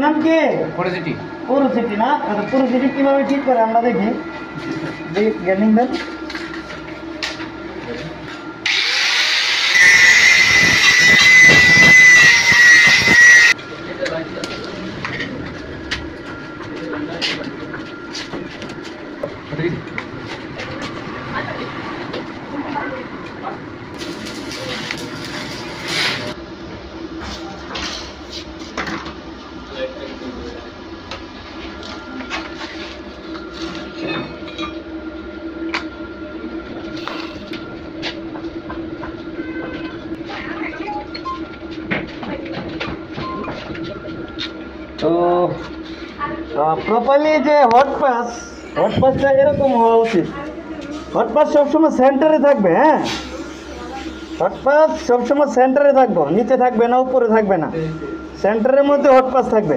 নাম কি? পুরোসিটি। পুরোসিটি না? পুরোসিটি কিভাবে ঠিক করে আমরা দেখি। গ্যানিং দেন। তো প্রপারলি যে হট পাসটা এরকম হওয়া উচিত। হট পাস সবসময় সেন্টারে থাকবে। হ্যাঁ, হট পাস সবসময় সেন্টারে থাকবো, নিচে থাকবে না, উপরে থাকবে না, সেন্টারের মধ্যে হট পাস থাকবে।